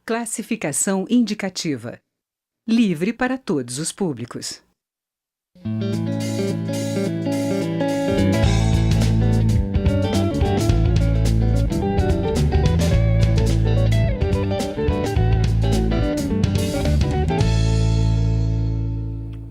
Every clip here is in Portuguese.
Classificação indicativa. Livre para todos os públicos.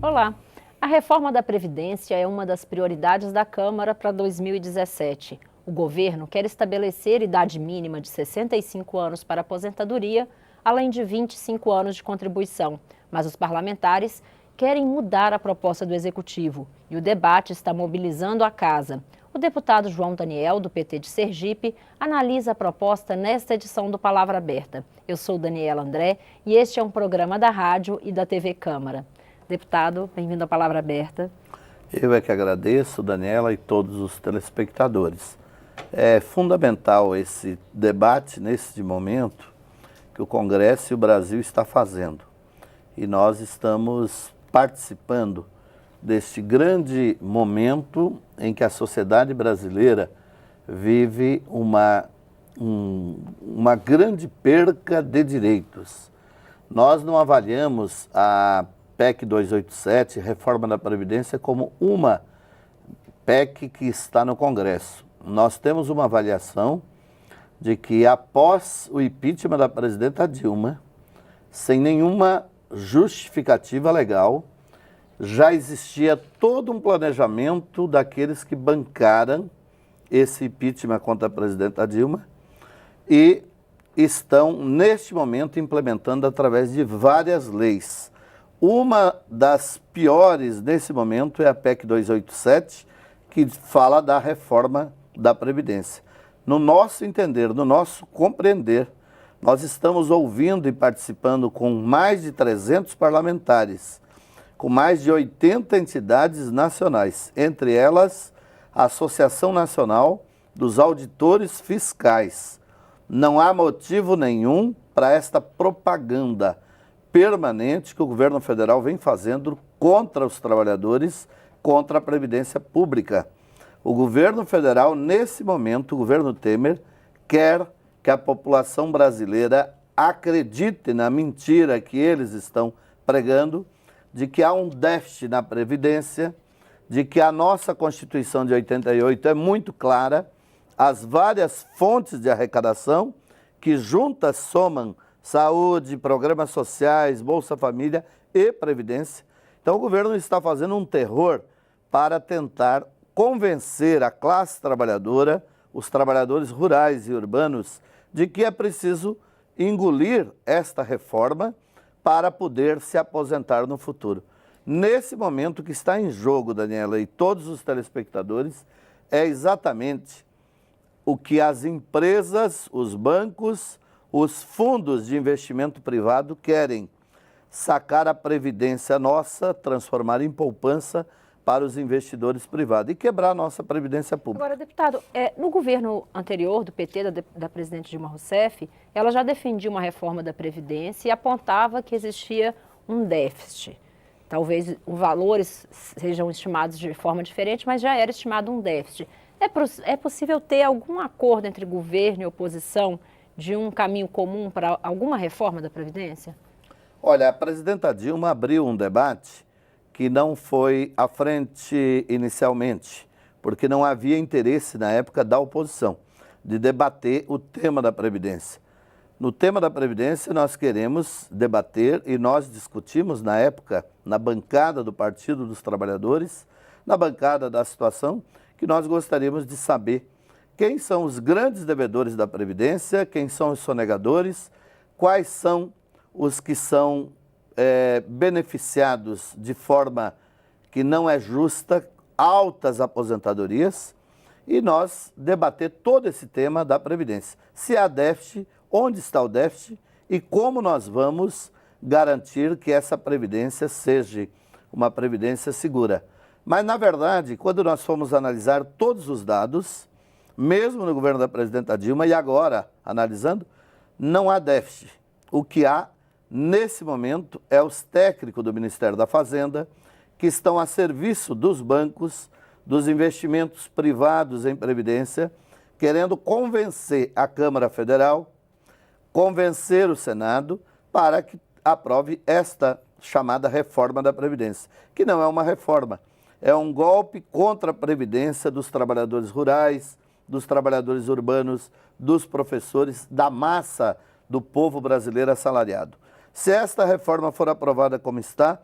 Olá! A reforma da Previdência é uma das prioridades da Câmara para 2017. O governo quer estabelecer idade mínima de 65 anos para aposentadoria, além de 25 anos de contribuição. Mas os parlamentares querem mudar a proposta do Executivo e o debate está mobilizando a casa. O deputado João Daniel, do PT de Sergipe, analisa a proposta nesta edição do Palavra Aberta. Eu sou Daniela André e este é um programa da rádio e da TV Câmara. Deputado, bem-vindo à Palavra Aberta. Eu é que agradeço, Daniela, e todos os telespectadores. É fundamental esse debate nesse momento que o Congresso e o Brasil está fazendo. E nós estamos participando deste grande momento em que a sociedade brasileira vive uma grande perca de direitos. Nós não avaliamos a PEC 287, reforma da Previdência, como uma PEC que está no Congresso. Nós temos uma avaliação de que após o impeachment da presidenta Dilma, sem nenhuma justificativa legal, já existia todo um planejamento daqueles que bancaram esse impeachment contra a presidenta Dilma e estão, neste momento, implementando através de várias leis. Uma das piores nesse momento é a PEC 287, que fala da reforma da Previdência. No nosso entender, no nosso compreender, nós estamos ouvindo e participando com mais de 300 parlamentares, com mais de 80 entidades nacionais, entre elas a Associação Nacional dos Auditores Fiscais. Não há motivo nenhum para esta propaganda permanente que o governo federal vem fazendo contra os trabalhadores, contra a Previdência Pública. O governo federal, nesse momento, o governo Temer, quer que a população brasileira acredite na mentira que eles estão pregando, de que há um déficit na Previdência, de que a nossa Constituição de 88 é muito clara, as várias fontes de arrecadação que juntas somam saúde, programas sociais, Bolsa Família e Previdência. Então o governo está fazendo um terror para tentar convencer a classe trabalhadora, os trabalhadores rurais e urbanos, de que é preciso engolir esta reforma para poder se aposentar no futuro. Nesse momento, o que está em jogo, Daniela, e todos os telespectadores, é exatamente o que as empresas, os bancos, os fundos de investimento privado querem: sacar a previdência nossa, transformar em poupança para os investidores privados e quebrar a nossa previdência pública. Agora, deputado, no governo anterior do PT, da presidente Dilma Rousseff, ela já defendia uma reforma da Previdência e apontava que existia um déficit. Talvez os valores sejam estimados de forma diferente, mas já era estimado um déficit. É possível ter algum acordo entre governo e oposição de um caminho comum para alguma reforma da Previdência? Olha, a presidenta Dilma abriu um debate que não foi à frente inicialmente, porque não havia interesse na época da oposição de debater o tema da Previdência. No tema da Previdência nós queremos debater e nós discutimos na época, na bancada do Partido dos Trabalhadores, na bancada da situação, que nós gostaríamos de saber quem são os grandes devedores da Previdência, quem são os sonegadores, quais são os que são beneficiados de forma que não é justa, altas aposentadorias, e nós debater todo esse tema da Previdência. Se há déficit, onde está o déficit e como nós vamos garantir que essa Previdência seja uma Previdência segura. Mas, na verdade, quando nós fomos analisar todos os dados, mesmo no governo da presidenta Dilma e agora analisando, não há déficit. O que há, nesse momento, é os técnicos do Ministério da Fazenda que estão a serviço dos bancos, dos investimentos privados em Previdência, querendo convencer a Câmara Federal, convencer o Senado para que aprove esta chamada reforma da Previdência, que não é uma reforma, é um golpe contra a Previdência dos trabalhadores rurais, dos trabalhadores urbanos, dos professores, da massa do povo brasileiro assalariado. Se esta reforma for aprovada como está,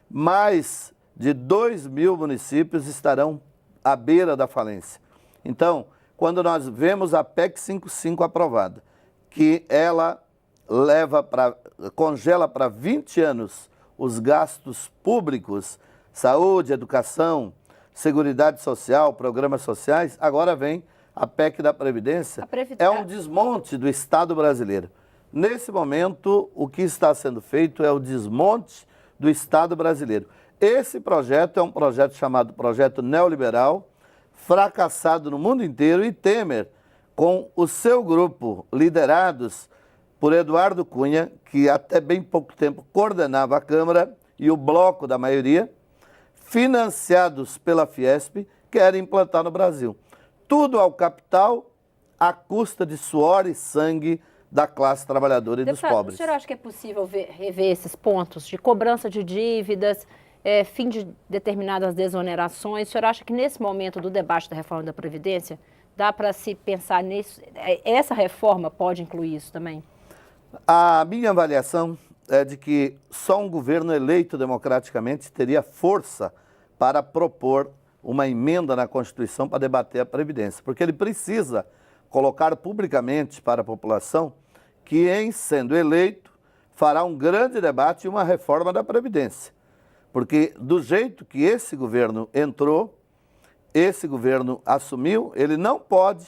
mais de 2.000 municípios estarão à beira da falência. Então, quando nós vemos a PEC 55 aprovada, que ela congela para 20 anos os gastos públicos, saúde, educação, seguridade social, programas sociais, agora vem a PEC da Previdência. É um desmonte do Estado brasileiro. Nesse momento, o que está sendo feito é o desmonte do Estado brasileiro. Esse projeto é um projeto chamado Projeto Neoliberal, fracassado no mundo inteiro, e Temer, com o seu grupo, liderados por Eduardo Cunha, que até bem pouco tempo coordenava a Câmara, e o bloco da maioria, financiados pela Fiesp, querem implantar no Brasil. Tudo ao capital, à custa de suor e sangue da classe trabalhadora e dos pobres. O senhor acha que é possível rever esses pontos de cobrança de dívidas, fim de determinadas desonerações? O senhor acha que nesse momento do debate da reforma da Previdência, dá para se pensar nisso? Essa reforma pode incluir isso também? A minha avaliação é de que só um governo eleito democraticamente teria força para propor uma emenda na Constituição para debater a Previdência, porque ele precisa colocar publicamente para a população que, em sendo eleito, fará um grande debate e uma reforma da Previdência. Porque do jeito que esse governo entrou, esse governo assumiu, ele não pode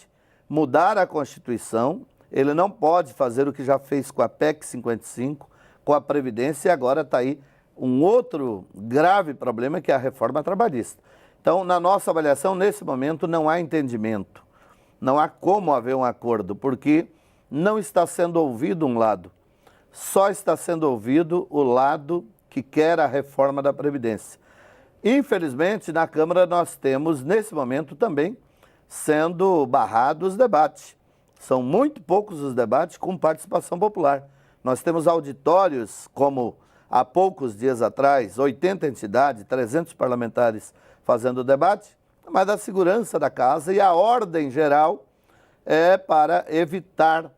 mudar a Constituição, ele não pode fazer o que já fez com a PEC 55, com a Previdência, e agora está aí um outro grave problema, que é a reforma trabalhista. Então, na nossa avaliação, nesse momento, não há entendimento. Não há como haver um acordo, porque não está sendo ouvido um lado. Só está sendo ouvido o lado que quer a reforma da Previdência. Infelizmente, na Câmara nós temos, nesse momento, também sendo barrados os debates. São muito poucos os debates com participação popular. Nós temos auditórios, como há poucos dias atrás, 80 entidades, 300 parlamentares fazendo debate, mas a segurança da casa e a ordem geral é para evitar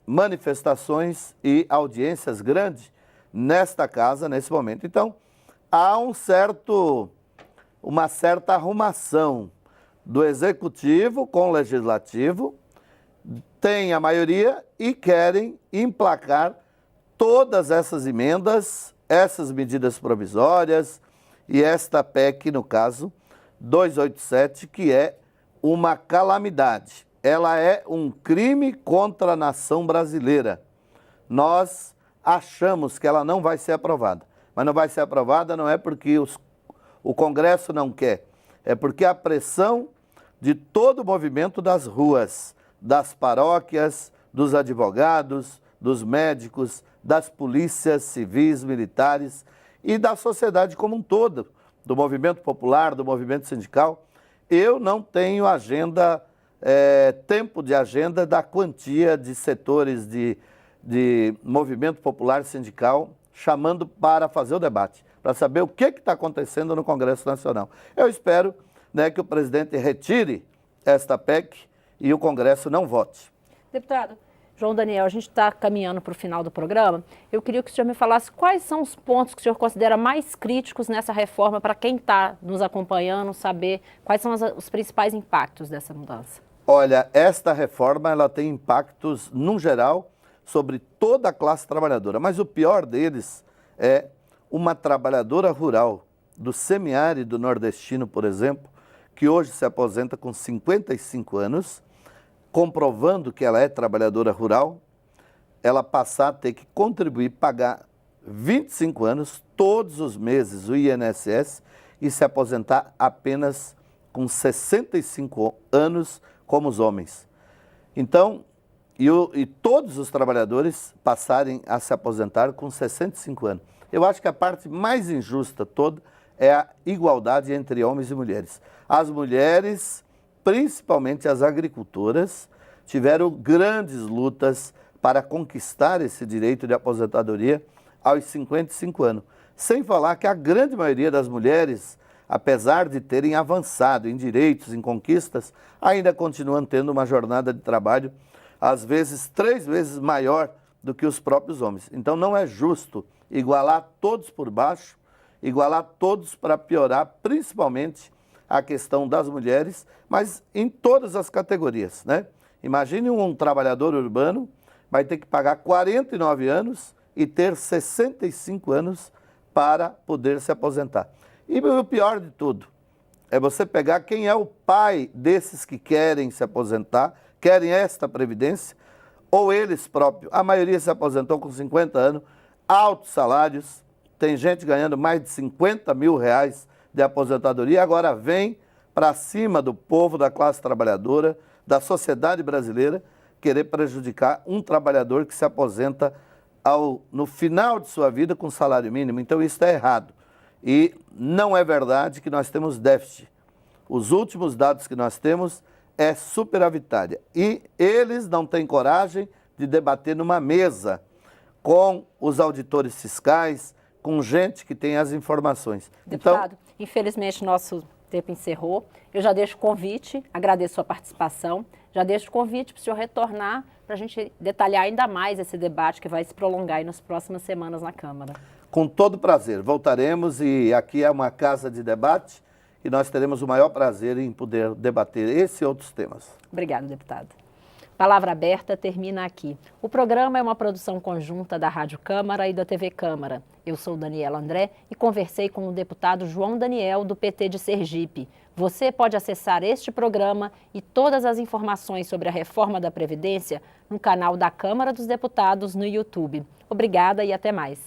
manifestações e audiências grandes nesta casa, nesse momento. Então, há uma certa arrumação do Executivo com o Legislativo, tem a maioria e querem emplacar todas essas emendas, essas medidas provisórias e esta PEC, no caso, 287, que é uma calamidade. Ela é um crime contra a nação brasileira. Nós achamos que ela não vai ser aprovada. Mas não vai ser aprovada não é porque o Congresso não quer, é porque a pressão de todo o movimento das ruas, das paróquias, dos advogados, dos médicos, das polícias civis, militares e da sociedade como um todo, do movimento popular, do movimento sindical. Eu não tenho tempo de agenda da quantia de setores de movimento popular sindical chamando para fazer o debate, para saber o que está acontecendo no Congresso Nacional. Eu espero, que o presidente retire esta PEC e o Congresso não vote. Deputado João Daniel, a gente está caminhando para o final do programa. Eu queria que o senhor me falasse quais são os pontos que o senhor considera mais críticos nessa reforma, para quem está nos acompanhando saber quais são os principais impactos dessa mudança. Olha, esta reforma ela tem impactos, num geral, sobre toda a classe trabalhadora, mas o pior deles é uma trabalhadora rural do semiárido nordestino, por exemplo, que hoje se aposenta com 55 anos, comprovando que ela é trabalhadora rural, ela passar a ter que contribuir, pagar 25 anos, todos os meses, o INSS, e se aposentar apenas com 65 anos, como os homens. Então, e todos os trabalhadores passarem a se aposentar com 65 anos. Eu acho que a parte mais injusta toda é a igualdade entre homens e mulheres. As mulheres, principalmente as agricultoras, tiveram grandes lutas para conquistar esse direito de aposentadoria aos 55 anos. Sem falar que a grande maioria das mulheres, apesar de terem avançado em direitos, em conquistas, ainda continuam tendo uma jornada de trabalho, às vezes 3 vezes maior do que os próprios homens. Então não é justo igualar todos por baixo, igualar todos para piorar, principalmente a questão das mulheres, mas em todas as categorias, né? Imagine um trabalhador urbano vai ter que pagar 49 anos e ter 65 anos para poder se aposentar. E o pior de tudo é você pegar quem é o pai desses que querem se aposentar, querem esta previdência, ou eles próprios. A maioria se aposentou com 50 anos, altos salários, tem gente ganhando mais de 50 mil reais de aposentadoria, agora vem para cima do povo, da classe trabalhadora, da sociedade brasileira, querer prejudicar um trabalhador que se aposenta no final de sua vida com salário mínimo. Então isso é errado. E não é verdade que nós temos déficit. Os últimos dados que nós temos é superavitária. E eles não têm coragem de debater numa mesa com os auditores fiscais, com gente que tem as informações. Deputado, infelizmente nosso tempo encerrou. Eu já deixo o convite, agradeço a sua participação, já deixo o convite para o senhor retornar para a gente detalhar ainda mais esse debate que vai se prolongar aí nas próximas semanas na Câmara. Com todo prazer, voltaremos e aqui é uma casa de debate e nós teremos o maior prazer em poder debater esse e outros temas. Obrigada, deputado. Palavra Aberta termina aqui. O programa é uma produção conjunta da Rádio Câmara e da TV Câmara. Eu sou Daniela André e conversei com o deputado João Daniel, do PT de Sergipe. Você pode acessar este programa e todas as informações sobre a reforma da Previdência no canal da Câmara dos Deputados no YouTube. Obrigada e até mais.